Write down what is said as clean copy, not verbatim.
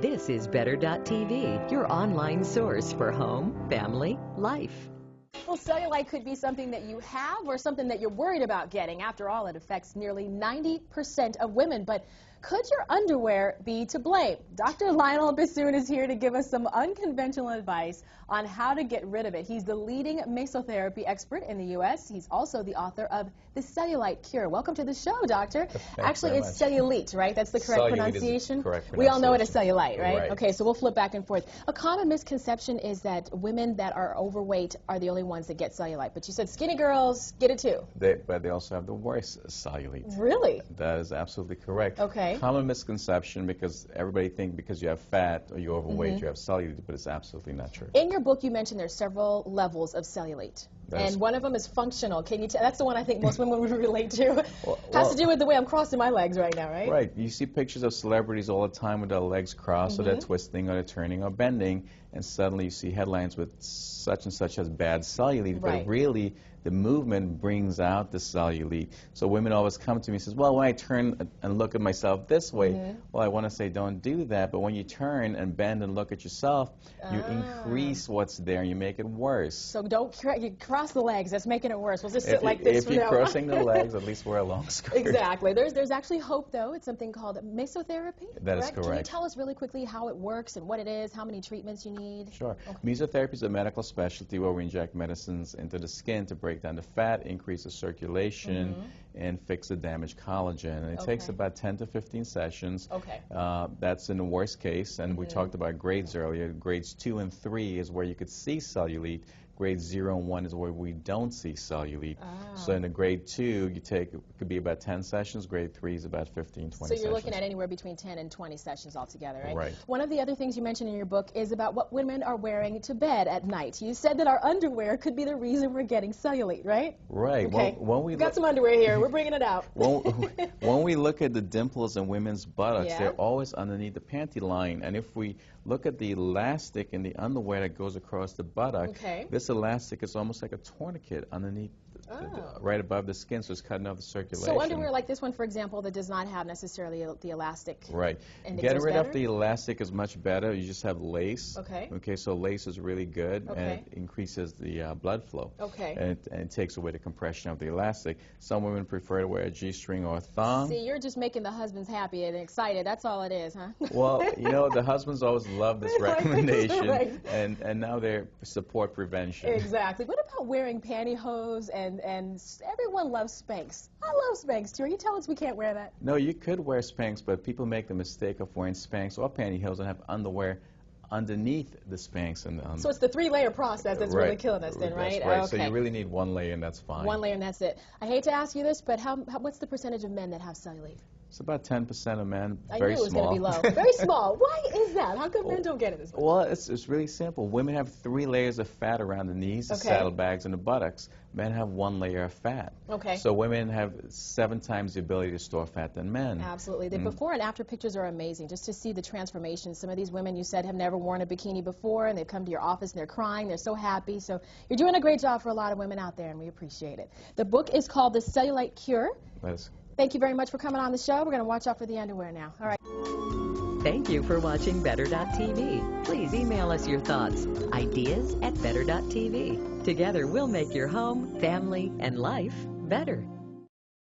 This is Better.tv, your online source for home, family, life. Well, cellulite could be something that you have or something that you're worried about getting. After all, it affects nearly 90% of women. But could your underwear be to blame? Dr. Lionel Bassoon is here to give us some unconventional advice on how to get rid of it. He's the leading mesotherapy expert in the U.S. He's also the author of The Cellulite Cure. Welcome to the show, Doctor. Actually, it's cellulite, right? That's the correct pronunciation? We all know it as cellulite, right? Okay, so we'll flip back and forth. A common misconception is that women that are overweight are the only ones that get cellulite. But you said skinny girls get it too. But they also have the worst cellulite. Really? That is absolutely correct. Okay. Common misconception because everybody thinks because you have fat or you're overweight, you have cellulite, but it's absolutely not true. In your book, you mentioned there's several levels of cellulite. And one of them is functional. Can you that's the one I think most women would relate to. Has to do with the way I'm crossing my legs right now, right? Right. You see pictures of celebrities all the time with their legs crossed, or they're twisting, or they're turning, or bending, and suddenly you see headlines with such and such has bad cellulite, but really the movement brings out the cellulite. So women always come to me and says, well, when I turn and look at myself this way, well, I want to say don't do that, but when you turn and bend and look at yourself, you increase what's there and you make it worse. So don't you cross the legs, that's making it worse. We'll just sit like this. If you're crossing the legs, at least wear a long skirt. Exactly. There's actually hope, though. It's something called mesotherapy. That is correct. Can you tell us really quickly how it works and what it is, how many treatments you need? Sure. Mesotherapy is a medical specialty where we inject medicines into the skin to break down the fat, increase the circulation, and fix the damaged collagen. And it takes about 10 to 15 sessions. That's in the worst case, and we talked about grades earlier. Grades 2 and 3 is where you could see cellulite. Grade 0 and 1 is where we don't see cellulite. So in a grade 2, you take, it could be about 10 sessions. Grade 3 is about 15, 20 sessions. So you're looking at anywhere between 10 and 20 sessions altogether, right? Right. One of the other things you mentioned in your book is about what women are wearing to bed at night. You said that our underwear could be the reason we're getting cellulite, right? Right. Okay. We've got some underwear here. We're bringing it out. When we look at the dimples in women's buttocks, they're always underneath the panty line. And if we look at the elastic in the underwear that goes across the buttock, this elastic is almost like a tourniquet underneath, right above the skin, so it's cutting off the circulation. So underwear like this one, for example, that does not have necessarily the elastic. Right. Getting rid of the elastic is much better. You just have lace. Okay, so lace is really good, and it increases the blood flow. And it takes away the compression of the elastic. Some women prefer to wear a G-string or a thong. See, you're just making the husbands happy and excited. That's all it is, huh? Well, you know, the husbands always love this recommendation, and now they support prevention. Exactly. What about wearing pantyhose and everyone loves Spanx? I love Spanx too. Are you telling us we can't wear that? No, you could wear Spanx, but people make the mistake of wearing Spanx or pantyhose and have underwear underneath the Spanx. So it's the 3-layer process that's really killing us then, right? That's right. So you really need one layer and that's fine. One layer and that's it. I hate to ask you this, but what's the percentage of men that have cellulite? It's about 10% of men. I knew it was going to be low. Very small. Why is that? How come men don't get it as much? Well, it's really simple. Women have 3 layers of fat around the knees, the saddlebags, and the buttocks. Men have 1 layer of fat. So women have 7 times the ability to store fat than men. Absolutely. The before and after pictures are amazing, just to see the transformation. Some of these women, you said, have never worn a bikini before, and they've come to your office and they're crying. They're so happy. So you're doing a great job for a lot of women out there, and we appreciate it. The book is called The Cellulite Cure. Thank you very much for coming on the show. We're going to watch out for the underwear now. All right. Thank you for watching Better.tv. Please email us your thoughts, ideas at Better.tv. Together we'll make your home, family, and life better.